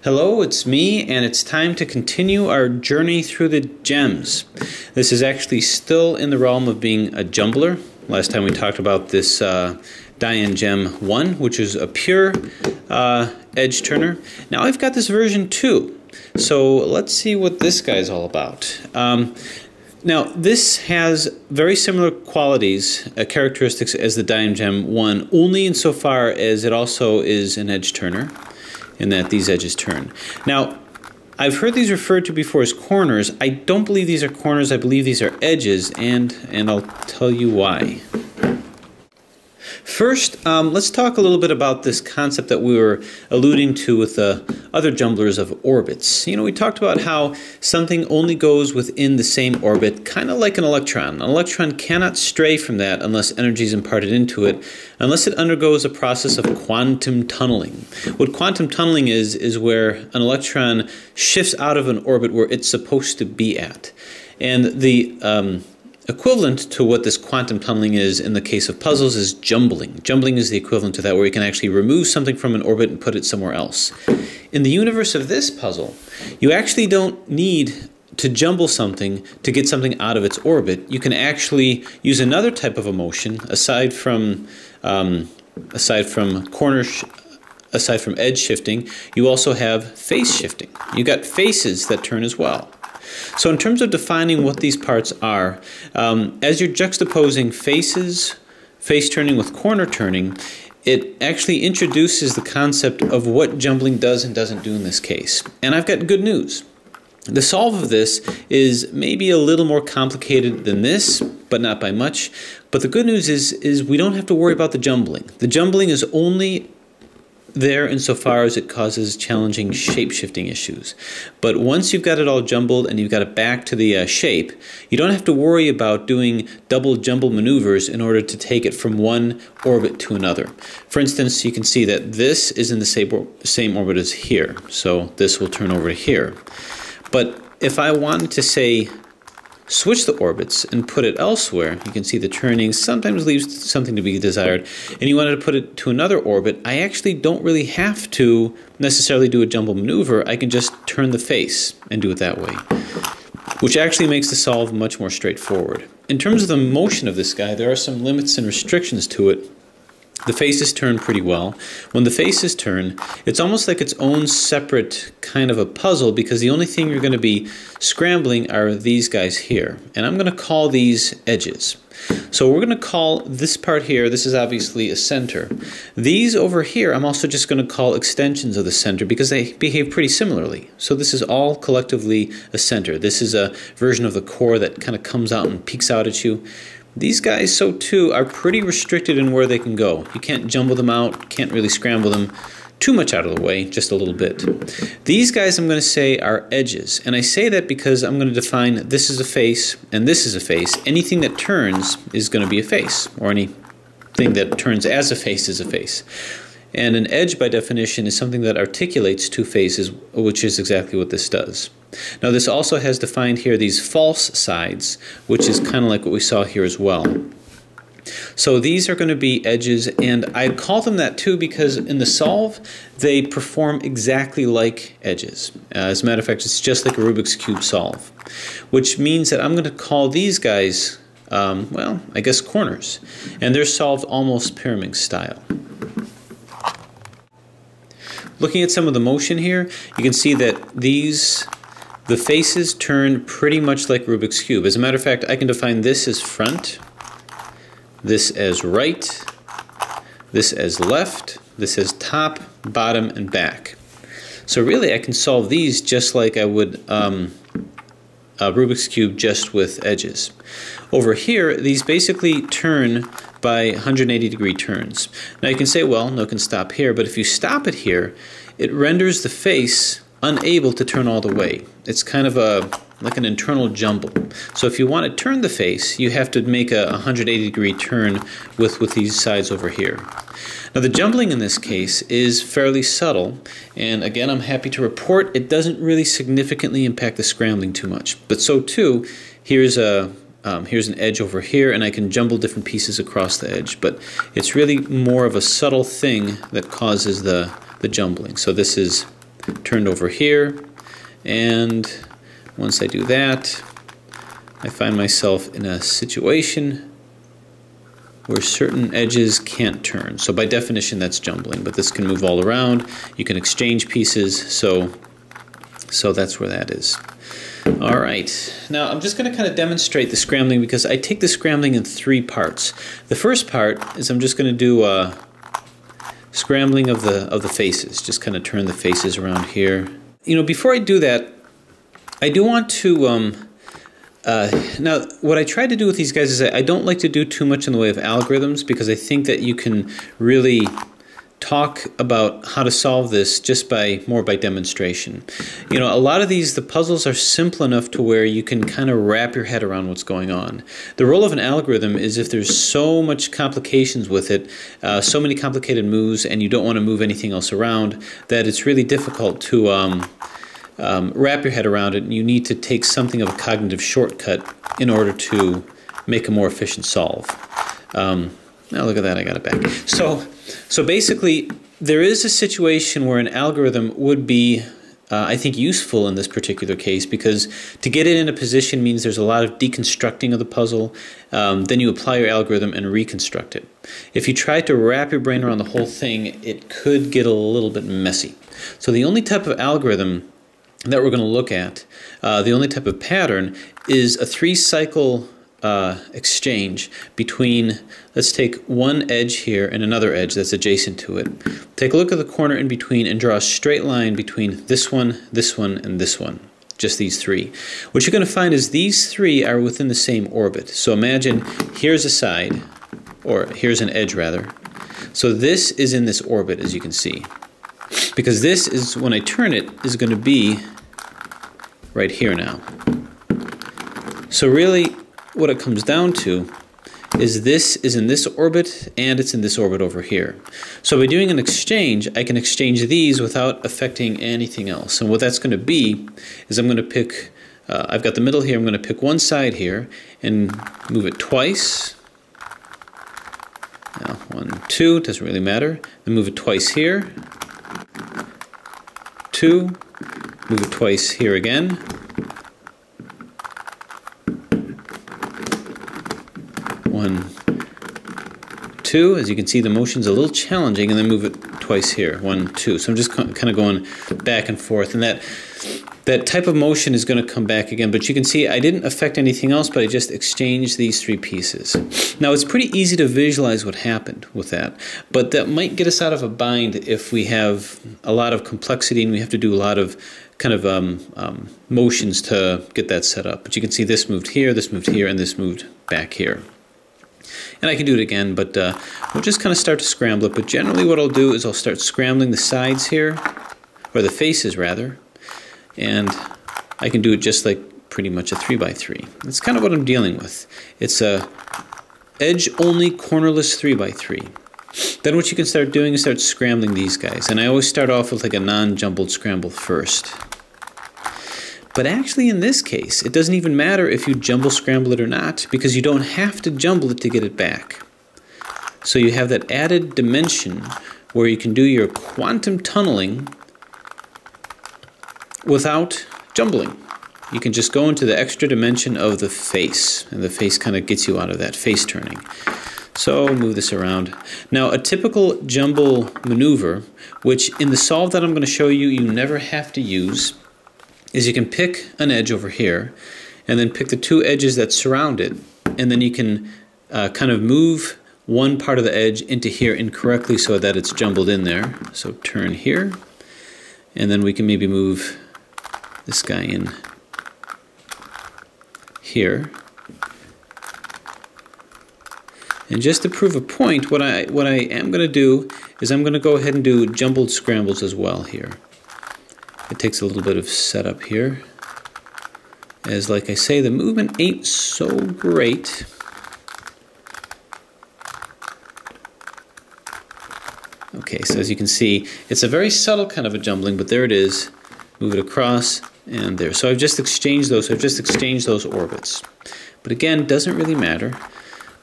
Hello, it's me, and it's time to continue our journey through the gems. This is actually still in the realm of being a jumbler. Last time we talked about this Dayan Gem 1, which is a pure edge turner. Now I've got this version 2, so let's see what this guy's all about. Now this has very similar qualities, characteristics as the Dayan Gem 1, only insofar as it also is an edge turner, in that these edges turn. Now, I've heard these referred to before as corners. I don't believe these are corners. I believe these are edges, and I'll tell you why. First, let's talk a little bit about this concept that we were alluding to with the other jumblers of orbits. You know, we talked about how something only goes within the same orbit, kind of like an electron. An electron cannot stray from that unless energy is imparted into it, unless it undergoes a process of quantum tunneling. What quantum tunneling is where an electron shifts out of an orbit where it's supposed to be at. And the equivalent to what this quantum tunneling is in the case of puzzles is jumbling. Jumbling is the equivalent to that, where you can actually remove something from an orbit and put it somewhere else. In the universe of this puzzle, you actually don't need to jumble something to get something out of its orbit. You can actually use another type of a motion aside from edge shifting. You also have face shifting. You got faces that turn as well. So in terms of defining what these parts are, as you're juxtaposing faces, face turning with corner turning, it actually introduces the concept of what jumbling does and doesn't do in this case. And I've got good news. The solve of this is maybe a little more complicated than this, but not by much. But the good news is we don't have to worry about the jumbling. The jumbling is only there insofar as it causes challenging shape-shifting issues. But once you've got it all jumbled and you've got it back to the shape, you don't have to worry about doing double jumble maneuvers in order to take it from one orbit to another. For instance, you can see that this is in the same orbit as here, so this will turn over here. But if I wanted to, say, switch the orbits and put it elsewhere, you can see the turning sometimes leaves something to be desired, and you wanted to put it to another orbit, I actually don't really have to necessarily do a jumble maneuver. I can just turn the face and do it that way, which actually makes the solve much more straightforward. In terms of the motion of this guy, there are some limits and restrictions to it. The faces turn pretty well. When the faces turn, it's almost like its own separate kind of a puzzle, because the only thing you're going to be scrambling are these guys here. And I'm going to call these edges. So we're going to call this part here, this is obviously a center. These over here, I'm also just going to call extensions of the center because they behave pretty similarly. So this is all collectively a center. This is a version of the core that kind of comes out and peeks out at you. These guys, so too, are pretty restricted in where they can go. You can't jumble them out, can't really scramble them too much out of the way, just a little bit. These guys I'm going to say are edges, and I say that because I'm going to define this is a face and this is a face. Anything that turns is going to be a face, or anything that turns as a face is a face. And an edge, by definition, is something that articulates two faces, which is exactly what this does. Now this also has defined here these false sides, which is kind of like what we saw here as well. So these are going to be edges, and I call them that too because in the solve they perform exactly like edges. As a matter of fact, it's just like a Rubik's Cube solve, which means that I'm going to call these guys, well, I guess corners, and they're solved almost pyramid style. Looking at some of the motion here, you can see that the faces turn pretty much like Rubik's Cube. As a matter of fact, I can define this as front, this as right, this as left, this as top, bottom, and back. So really I can solve these just like I would a Rubik's Cube, just with edges. Over here, these basically turn by 180-degree turns. Now you can say, well, no, it can stop here, but if you stop it here, it renders the face unable to turn all the way. It's kind of like an internal jumble. So if you want to turn the face, you have to make a 180-degree turn with these sides over here. Now the jumbling in this case is fairly subtle, and again I'm happy to report it doesn't really significantly impact the scrambling too much. But so too, here's an edge over here, and I can jumble different pieces across the edge, but it's really more of a subtle thing that causes the jumbling. So this is turned over here, and once I do that, I find myself in a situation where certain edges can't turn. So by definition, that's jumbling, but this can move all around. You can exchange pieces, so that's where that is. All right, now I'm just going to kind of demonstrate the scrambling because I take the scrambling in 3 parts. The first part is I'm just going to do a scrambling of the faces, just kind of turn the faces around here. You know, before I do that, I do want to now, what I try to do with these guys is I don't like to do too much in the way of algorithms because I think that you can really talk about how to solve this just more by demonstration. You know, a lot of the puzzles are simple enough to where you can kind of wrap your head around what's going on. The role of an algorithm is if there's so much complications with it, so many complicated moves, and you don't want to move anything else around, that it's really difficult to wrap your head around it, and you need to take something of a cognitive shortcut in order to make a more efficient solve. Now look at that, I got it back. So basically, there is a situation where an algorithm would be, I think, useful in this particular case because to get it in a position means there's a lot of deconstructing of the puzzle. Then you apply your algorithm and reconstruct it. If you try to wrap your brain around the whole thing, it could get a little bit messy. So the only type of algorithm that we're going to look at, the only type of pattern, is a 3-cycle exchange between, let's take one edge here and another edge that's adjacent to it. Take a look at the corner in between and draw a straight line between this one, and this one. Just these 3. What you're going to find is these 3 are within the same orbit. So imagine here's a side, or here's an edge rather. So this is in this orbit, as you can see. Because this is, when I turn it, is going to be right here now. So really, what it comes down to is this is in this orbit and it's in this orbit over here. So by doing an exchange, I can exchange these without affecting anything else. And what that's going to be is I'm going to pick, I've got the middle here, I'm going to pick one side here and move it twice. Now 1, 2, doesn't really matter. Then move it twice here. 2, move it twice here again. 1, 2. As you can see, the motion's a little challenging, and then move it twice here. 1, 2. So I'm just kind of going back and forth, and that type of motion is going to come back again. But you can see I didn't affect anything else, but I just exchanged these 3 pieces. Now it's pretty easy to visualize what happened with that, but that might get us out of a bind if we have a lot of complexity and we have to do a lot of kind of motions to get that set up. But you can see this moved here, and this moved back here. And I can do it again, but we'll just kind of start to scramble it. But generally what I'll do is I'll start scrambling the sides here, or the faces rather, and I can do it just like pretty much a 3x3. That's kind of what I'm dealing with. It's a edge-only cornerless 3x3. Then what you can start doing is start scrambling these guys. And I always start off with like a non-jumbled scramble first. But actually in this case, it doesn't even matter if you jumble scramble it or not, because you don't have to jumble it to get it back. So you have that added dimension where you can do your quantum tunneling without jumbling. You can just go into the extra dimension of the face, and the face kind of gets you out of that face turning. So move this around. Now a typical jumble maneuver, which in the solve that I'm going to show you, you never have to use, is you can pick an edge over here and then pick the 2 edges that surround it, and then you can kind of move one part of the edge into here incorrectly so that it's jumbled in there. So turn here, and then we can maybe move this guy in here. And just to prove a point, what I am going to do is I'm going to go ahead and do jumbled scrambles as well here. It takes a little bit of setup here, as like I say, the movement ain't so great. Okay, so as you can see, it's a very subtle kind of a jumbling, but there it is. Move it across and there. So I've just exchanged those. So I've just exchanged those orbits. But again, doesn't really matter.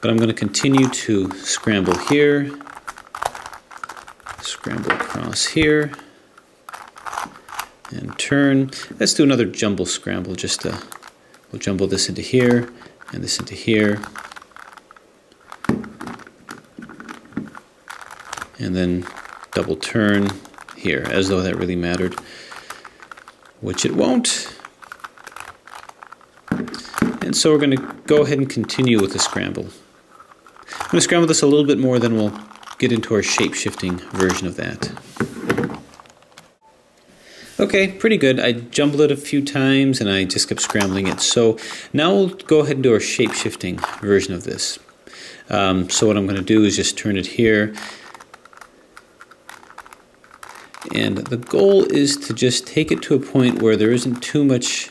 But I'm going to continue to scramble here, scramble across here, and turn. Let's do another jumble scramble. We'll jumble this into here and this into here. And then double turn here, as though that really mattered, which it won't. And so we're going to go ahead and continue with the scramble. I'm going to scramble this a little bit more, then we'll get into our shape-shifting version of that. Okay, pretty good. I jumbled it a few times and I just kept scrambling it. So now we'll go ahead and do our shape-shifting version of this. So what I'm going to do is just turn it here. And the goal is to just take it to a point where there isn't too much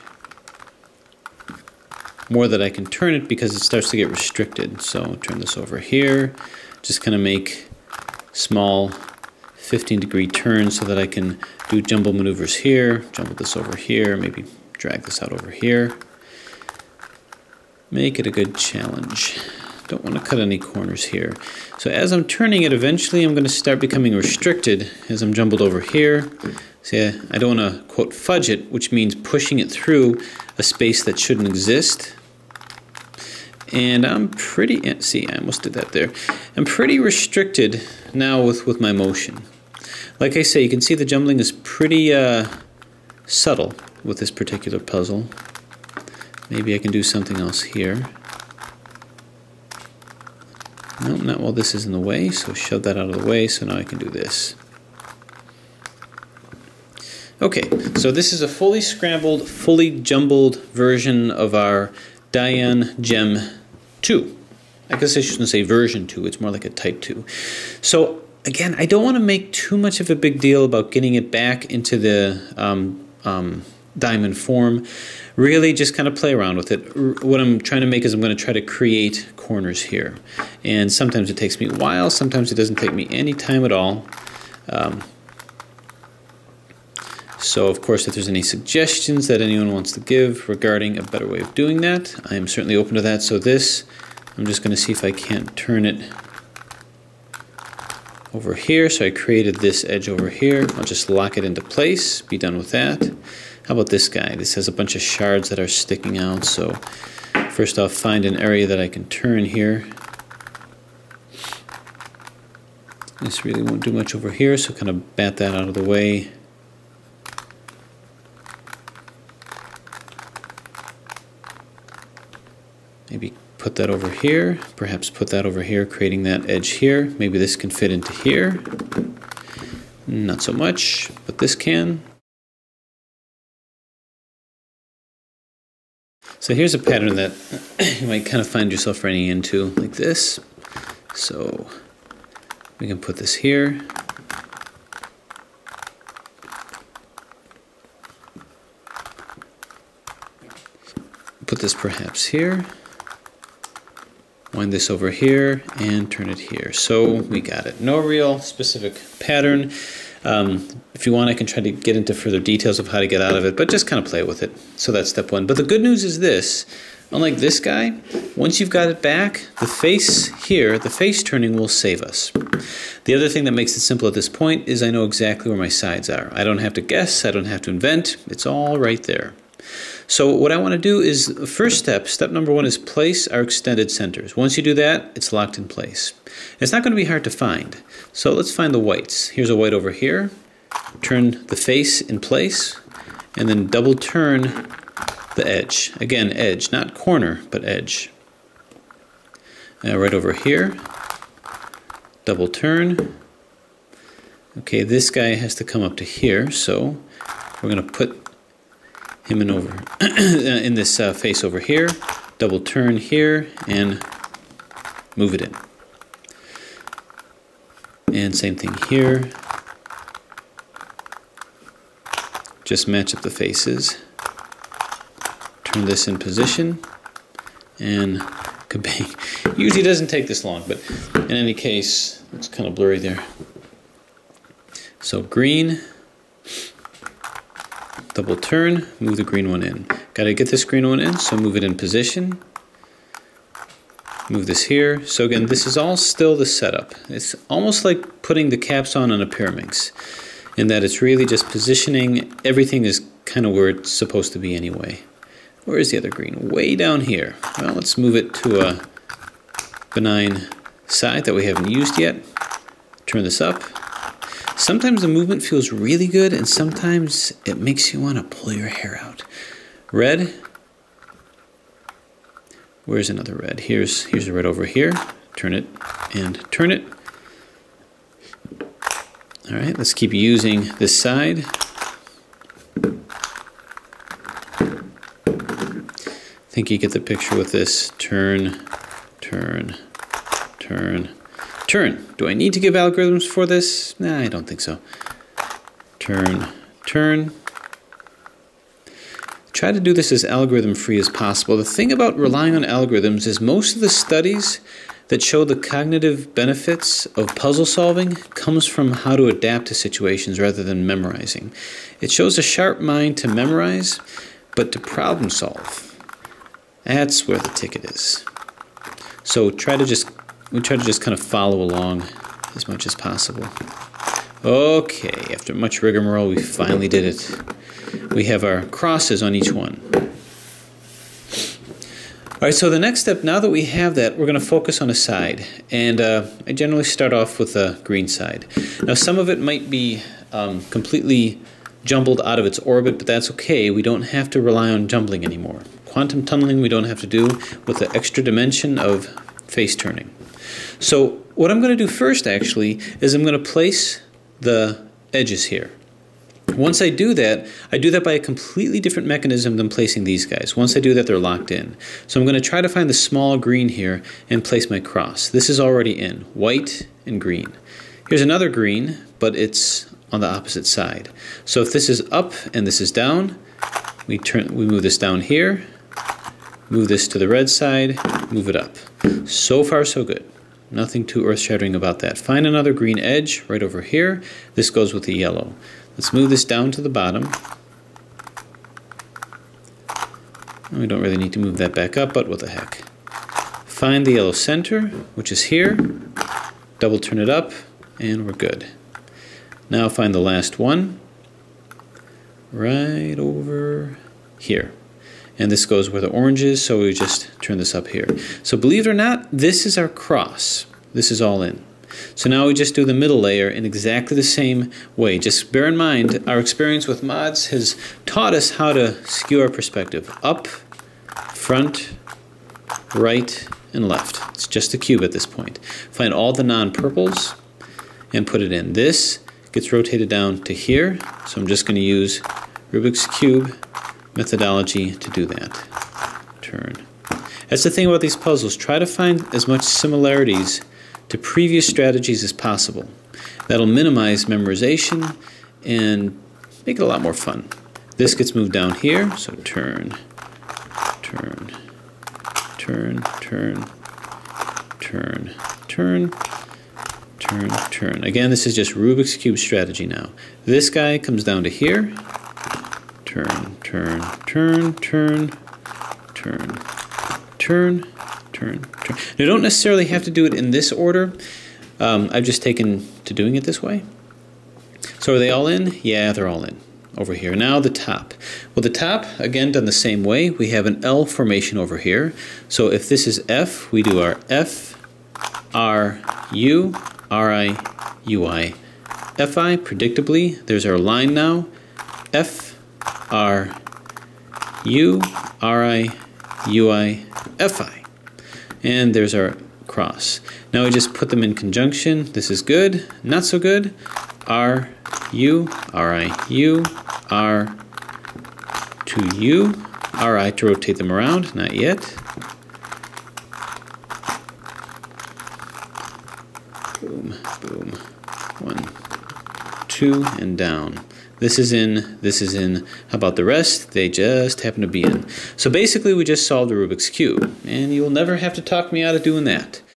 more that I can turn it, because it starts to get restricted. So I'll turn this over here, just kind of make small 15-degree turns so that I can do jumble maneuvers here, jumble this over here, maybe drag this out over here. Make it a good challenge. Don't want to cut any corners here. So as I'm turning it, eventually I'm going to start becoming restricted as I'm jumbled over here. See, I don't want to, quote, fudge it, which means pushing it through a space that shouldn't exist. And I'm pretty, see, I almost did that there. I'm pretty restricted now with my motion. Like I say, you can see the jumbling is pretty subtle with this particular puzzle. Maybe I can do something else here. No, not while this is in the way, so shove that out of the way, so now I can do this. Okay, so this is a fully scrambled, fully jumbled version of our Dayan Gem 2. I guess I shouldn't say version 2, it's more like a type 2. So again, I don't want to make too much of a big deal about getting it back into the diamond form. Really just kind of play around with it. What I'm trying to make is I'm going to try to create corners here. And sometimes it takes me a while, sometimes it doesn't take me any time at all. So of course, if there's any suggestions that anyone wants to give regarding a better way of doing that, I am certainly open to that. So this, I'm just going to see if I can't turn it over here. So I created this edge over here. I'll just lock it into place, be done with that. How about this guy? This has a bunch of shards that are sticking out. So first off, find an area that I can turn here. This really won't do much over here, so kind of bat that out of the way. Maybe put that over here, perhaps put that over here, creating that edge here. Maybe this can fit into here. Not so much, but this can. So here's a pattern that you might kind of find yourself running into, like this. So we can put this here. Put this perhaps here. Wind this over here and turn it here. So we got it. No real specific pattern. If you want, I can try to get into further details of how to get out of it, but just kind of play with it. So that's step one. But the good news is this. Unlike this guy, once you've got it back, the face here, the face turning will save us. The other thing that makes it simple at this point is I know exactly where my sides are. I don't have to guess. I don't have to invent. It's all right there. So what I want to do is, the first step number one, is place our extended centers. Once you do that, it's locked in place. It's not going to be hard to find. So let's find the whites. Here's a white over here. Turn the face in place, and then double turn the edge. Again, edge, not corner, but edge. Right over here. Double turn. Okay, this guy has to come up to here, so we're going to put him in over in this face over here, double turn here, and move it in. And same thing here. Just match up the faces. Turn this in position, and kabang. Usually doesn't take this long, but in any case, it's kind of blurry there. So green. Double turn, move the green one in. Got to get this green one in, so move it in position. Move this here. So again, this is all still the setup. It's almost like putting the caps on a Pyraminx. in that it's really just positioning. Everything is kind of where it's supposed to be anyway. Where is the other green? Way down here. Well, let's move it to a benign side that we haven't used yet. Turn this up. Sometimes the movement feels really good, and sometimes it makes you want to pull your hair out. Red. Where's another red? Here's a red over here. Turn it and turn it. All right, let's keep using this side. I think you get the picture with this. Turn, turn, turn, turn. Do I need to give algorithms for this? Nah, I don't think so. Turn, turn. Try to do this as algorithm free as possible. The thing about relying on algorithms is most of the studies that show the cognitive benefits of puzzle solving comes from how to adapt to situations rather than memorizing. It shows a sharp mind to memorize, but to problem solve. That's where the ticket is. So we try to just kind of follow along as much as possible. Okay, after much rigmarole, we finally did it. We have our crosses on each one. All right, so the next step, now that we have that, we're going to focus on a side. And I generally start off with the green side. Now, some of it might be completely jumbled out of its orbit, but that's okay. We don't have to rely on jumbling anymore. Quantum tunneling we don't have to do with the extra dimension of face turning. So what I'm going to do first, actually, is I'm going to place the edges here. Once I do that by a completely different mechanism than placing these guys. Once I do that, they're locked in. So I'm going to try to find the small green here and place my cross. This is already in, white and green. Here's another green, but it's on the opposite side. So if this is up and this is down, we move this down here, move this to the red side, move it up. So far, so good. Nothing too earth-shattering about that. Find another green edge right over here. This goes with the yellow. Let's move this down to the bottom. We don't really need to move that back up, but what the heck. Find the yellow center, which is here. Double turn it up, and we're good. Now find the last one. Right over here. And this goes where the orange is, so we just turn this up here. So believe it or not, this is our cross. This is all in. So now we just do the middle layer in exactly the same way. Just bear in mind, our experience with mods has taught us how to skew our perspective. Up, front, right, and left. It's just a cube at this point. Find all the non-purples and put it in. This gets rotated down to here, so I'm just going to use Rubik's Cube methodology to do that. Turn. That's the thing about these puzzles. Try to find as much similarities to previous strategies as possible. That'll minimize memorization and make it a lot more fun. This gets moved down here, so turn, turn, turn, turn, turn, turn, turn, turn. Again, this is just Rubik's Cube strategy now. This guy comes down to here. Turn, turn, turn, turn, turn, turn, turn, turn. You don't necessarily have to do it in this order. I've just taken to doing it this way. So are they all in? Yeah, they're all in. Over here. Now the top. Well, the top, again, done the same way. We have an L formation over here. So if this is F, we do our F, R, U, R, I, U, I, F, I. Predictably, there's our line now. F, R, U, R, I, U, I, F, I. And there's our cross. Now we just put them in conjunction. This is good, not so good. R, U, R, I, U, R to U, R, I to rotate them around, not yet. Boom, boom. 1, 2, and down. This is in, this is in. How about the rest? They just happen to be in. So basically we just solved a Rubik's Cube, and you will never have to talk me out of doing that.